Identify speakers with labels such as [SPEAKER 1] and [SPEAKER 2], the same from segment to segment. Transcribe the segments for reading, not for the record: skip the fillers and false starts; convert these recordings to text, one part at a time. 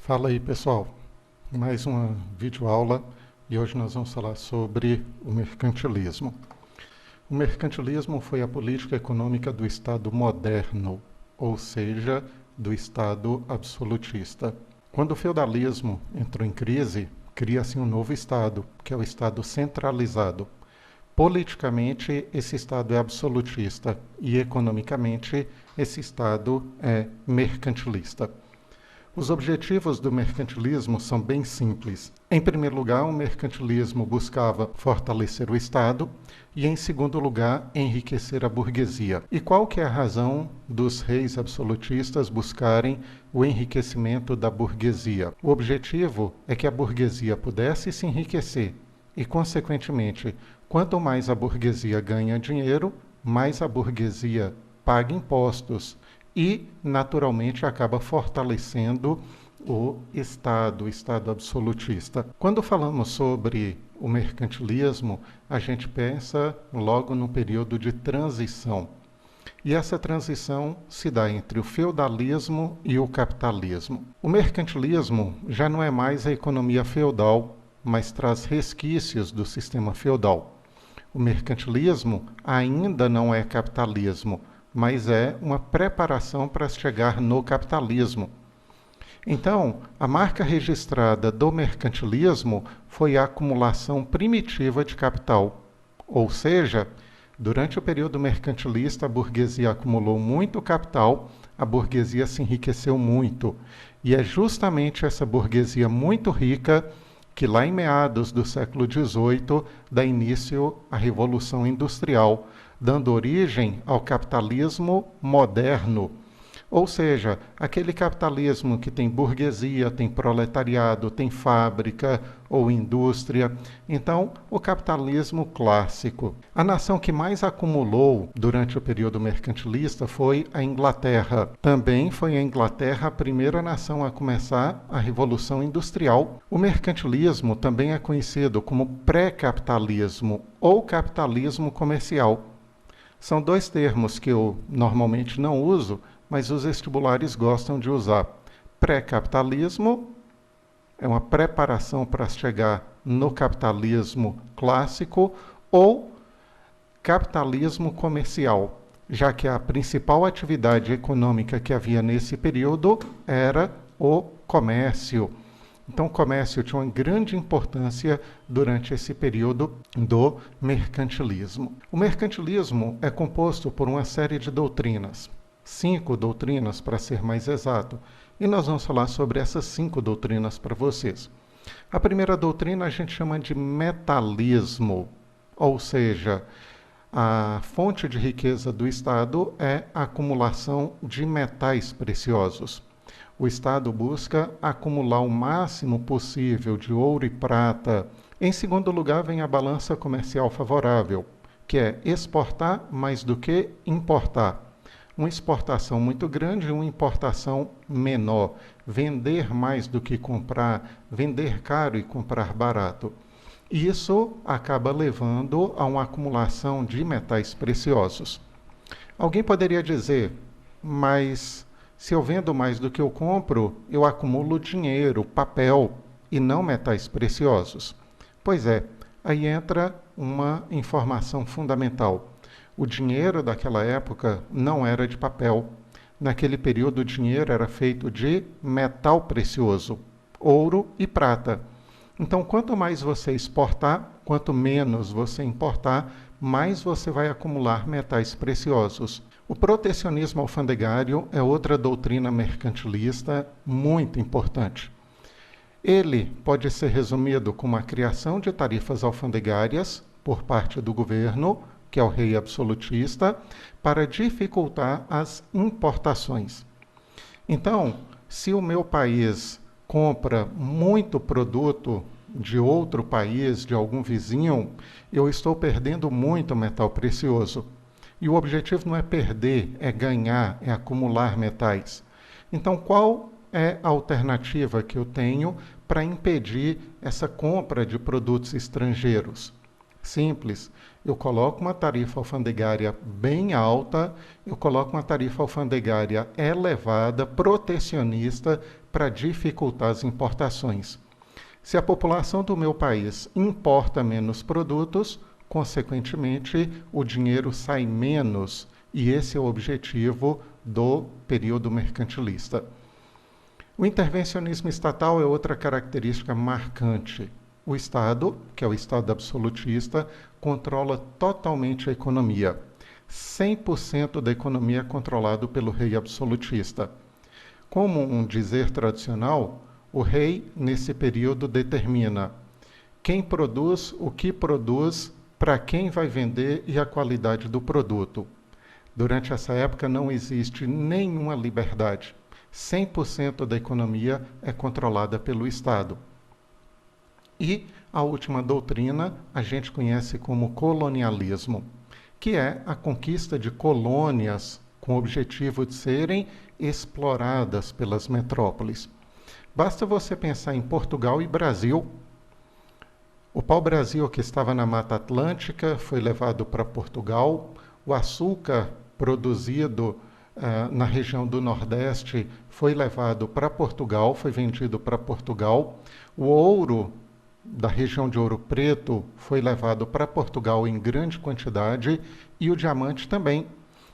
[SPEAKER 1] Fala aí pessoal, mais uma videoaula e hoje nós vamos falar sobre o mercantilismo. O mercantilismo foi a política econômica do Estado moderno, ou seja, do Estado absolutista. Quando o feudalismo entrou em crise, cria-se um novo Estado, que é o Estado centralizado. Politicamente, esse Estado é absolutista e economicamente, esse Estado é mercantilista. Os objetivos do mercantilismo são bem simples. Em primeiro lugar, o mercantilismo buscava fortalecer o Estado e, em segundo lugar, enriquecer a burguesia. E qual que é a razão dos reis absolutistas buscarem o enriquecimento da burguesia? O objetivo é que a burguesia pudesse se enriquecer e, consequentemente, quanto mais a burguesia ganha dinheiro, mais a burguesia paga impostos e, naturalmente, acaba fortalecendo o Estado absolutista. Quando falamos sobre o mercantilismo, a gente pensa logo num período de transição. E essa transição se dá entre o feudalismo e o capitalismo. O mercantilismo já não é mais a economia feudal, mas traz resquícios do sistema feudal. O mercantilismo ainda não é capitalismo, mas é uma preparação para chegar no capitalismo. Então, a marca registrada do mercantilismo foi a acumulação primitiva de capital, ou seja, durante o período mercantilista, a burguesia acumulou muito capital, a burguesia se enriqueceu muito, e é justamente essa burguesia muito rica que lá em meados do século XVIII dá início à Revolução Industrial, dando origem ao capitalismo moderno. Ou seja, aquele capitalismo que tem burguesia, tem proletariado, tem fábrica ou indústria. Então, o capitalismo clássico. A nação que mais acumulou durante o período mercantilista foi a Inglaterra. Também foi a Inglaterra a primeira nação a começar a Revolução Industrial. O mercantilismo também é conhecido como pré-capitalismo ou capitalismo comercial. São dois termos que eu normalmente não uso, mas os vestibulares gostam de usar. Pré-capitalismo é uma preparação para chegar no capitalismo clássico ou capitalismo comercial, já que a principal atividade econômica que havia nesse período era o comércio. Então, o comércio tinha uma grande importância durante esse período do mercantilismo. O mercantilismo é composto por uma série de doutrinas, 5 doutrinas para ser mais exato, e nós vamos falar sobre essas 5 doutrinas para vocês. A primeira doutrina a gente chama de metalismo, ou seja, a fonte de riqueza do Estado é a acumulação de metais preciosos. O Estado busca acumular o máximo possível de ouro e prata. Em segundo lugar, vem a balança comercial favorável, que é exportar mais do que importar. Uma exportação muito grande e uma importação menor. Vender mais do que comprar, vender caro e comprar barato. Isso acaba levando a uma acumulação de metais preciosos. Alguém poderia dizer, mas se eu vendo mais do que eu compro, eu acumulo dinheiro, papel e não metais preciosos. Pois é, aí entra uma informação fundamental. O dinheiro daquela época não era de papel. Naquele período, o dinheiro era feito de metal precioso, ouro e prata. Então, quanto mais você exportar, quanto menos você importar, mais você vai acumular metais preciosos. O protecionismo alfandegário é outra doutrina mercantilista muito importante. Ele pode ser resumido como a criação de tarifas alfandegárias por parte do governo, que é o rei absolutista, para dificultar as importações. Então, se o meu país compra muito produto de outro país, de algum vizinho, eu estou perdendo muito metal precioso. E o objetivo não é perder, é ganhar, é acumular metais. Então, qual é a alternativa que eu tenho para impedir essa compra de produtos estrangeiros? Simples. Eu coloco uma tarifa alfandegária bem alta, eu coloco uma tarifa alfandegária elevada, protecionista, para dificultar as importações. Se a população do meu país importa menos produtos, consequentemente, o dinheiro sai menos, e esse é o objetivo do período mercantilista. O intervencionismo estatal é outra característica marcante. O Estado, que é o Estado absolutista, controla totalmente a economia. 100% da economia é controlado pelo rei absolutista. Como um dizer tradicional, o rei, nesse período, determina quem produz, o que produz, para quem vai vender e a qualidade do produto. Durante essa época não existe nenhuma liberdade. 100% da economia é controlada pelo Estado. E a última doutrina a gente conhece como colonialismo, que é a conquista de colônias com o objetivo de serem exploradas pelas metrópoles. Basta você pensar em Portugal e Brasil. O pau-brasil que estava na Mata Atlântica foi levado para Portugal. O açúcar produzido na região do Nordeste foi levado para Portugal, foi vendido para Portugal. O ouro da região de Ouro Preto foi levado para Portugal em grande quantidade e o diamante também,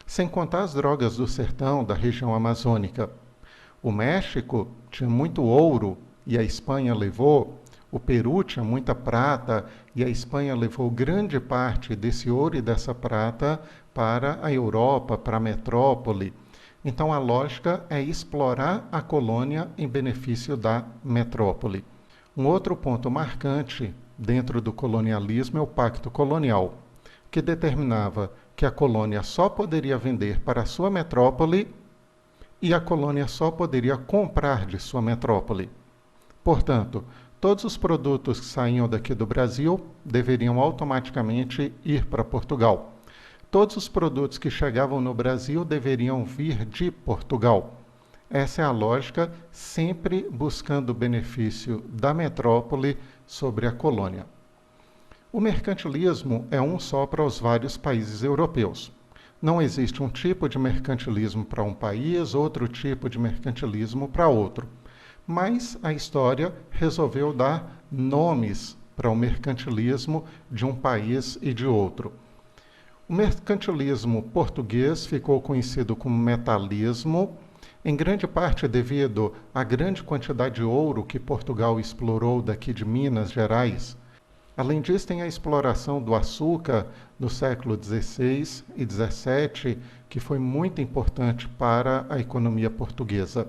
[SPEAKER 1] sem contar as drogas do sertão, da região amazônica. O México tinha muito ouro e a Espanha levou. O Peru tinha muita prata e a Espanha levou grande parte desse ouro e dessa prata para a Europa, para a metrópole. Então a lógica é explorar a colônia em benefício da metrópole. Um outro ponto marcante dentro do colonialismo é o Pacto Colonial, que determinava que a colônia só poderia vender para a sua metrópole e a colônia só poderia comprar de sua metrópole. Portanto, todos os produtos que saíam daqui do Brasil deveriam automaticamente ir para Portugal. Todos os produtos que chegavam no Brasil deveriam vir de Portugal. Essa é a lógica, sempre buscando o benefício da metrópole sobre a colônia. O mercantilismo é um só para os vários países europeus. Não existe um tipo de mercantilismo para um país, outro tipo de mercantilismo para outro. Mas a história resolveu dar nomes para o mercantilismo de um país e de outro. O mercantilismo português ficou conhecido como metalismo, em grande parte devido à grande quantidade de ouro que Portugal explorou daqui de Minas Gerais. Além disso, tem a exploração do açúcar no século XVI e XVII, que foi muito importante para a economia portuguesa.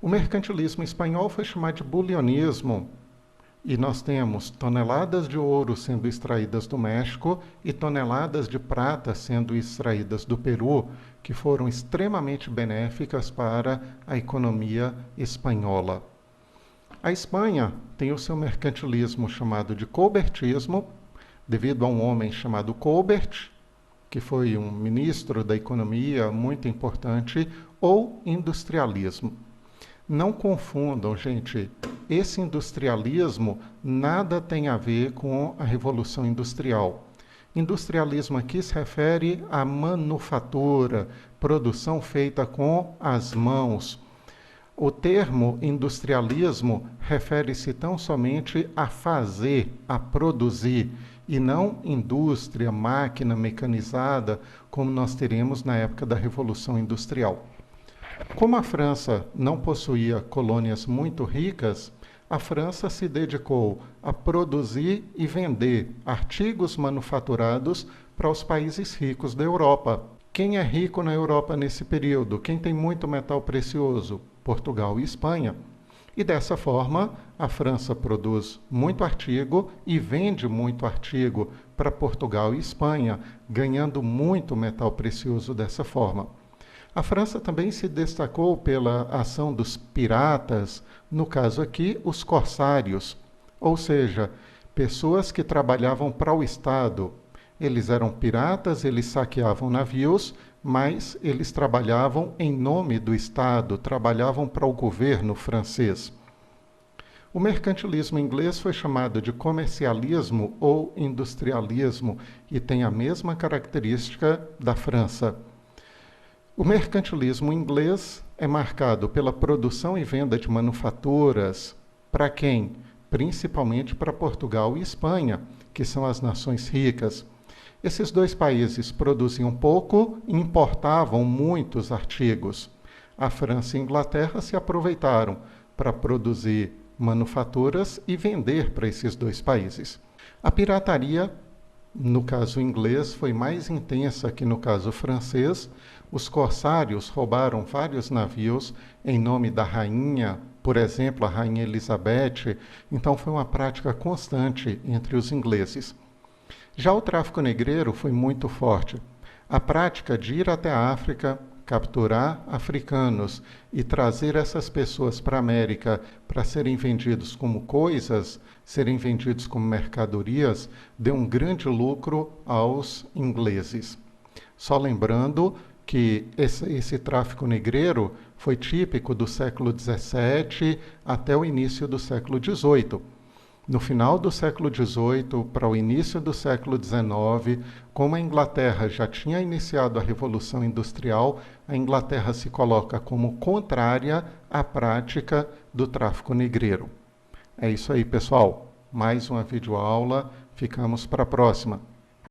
[SPEAKER 1] O mercantilismo espanhol foi chamado de bulionismo, e nós temos toneladas de ouro sendo extraídas do México e toneladas de prata sendo extraídas do Peru, que foram extremamente benéficas para a economia espanhola. A Espanha tem o seu mercantilismo chamado de colbertismo, devido a um homem chamado Colbert, que foi um ministro da economia muito importante, ou industrialismo. Não confundam, gente, esse industrialismo nada tem a ver com a Revolução Industrial. Industrialismo aqui se refere à manufatura, produção feita com as mãos. O termo industrialismo refere-se tão somente a fazer, a produzir, e não indústria, máquina mecanizada, como nós teremos na época da Revolução Industrial. Como a França não possuía colônias muito ricas, a França se dedicou a produzir e vender artigos manufaturados para os países ricos da Europa. Quem é rico na Europa nesse período? Quem tem muito metal precioso? Portugal e Espanha. E dessa forma, a França produz muito artigo e vende muito artigo para Portugal e Espanha, ganhando muito metal precioso dessa forma. A França também se destacou pela ação dos piratas, no caso aqui, os corsários, ou seja, pessoas que trabalhavam para o Estado. Eles eram piratas, eles saqueavam navios, mas eles trabalhavam em nome do Estado, trabalhavam para o governo francês. O mercantilismo inglês foi chamado de comercialismo ou industrialismo e tem a mesma característica da França. O mercantilismo inglês é marcado pela produção e venda de manufaturas. Para quem? Principalmente para Portugal e Espanha, que são as nações ricas. Esses dois países produziam pouco e importavam muitos artigos. A França e a Inglaterra se aproveitaram para produzir manufaturas e vender para esses dois países. A pirataria, no caso inglês, foi mais intensa que no caso francês. Os corsários roubaram vários navios em nome da rainha, por exemplo, a Rainha Elizabeth, então foi uma prática constante entre os ingleses. Já o tráfico negreiro foi muito forte. A prática de ir até a África, capturar africanos e trazer essas pessoas para a América para serem vendidos como coisas, serem vendidos como mercadorias, deu um grande lucro aos ingleses. Só lembrando que esse tráfico negreiro foi típico do século XVII até o início do século XVIII. No final do século XVIII para o início do século XIX, como a Inglaterra já tinha iniciado a Revolução Industrial, a Inglaterra se coloca como contrária à prática do tráfico negreiro. É isso aí, pessoal. Mais uma videoaula. Ficamos para a próxima.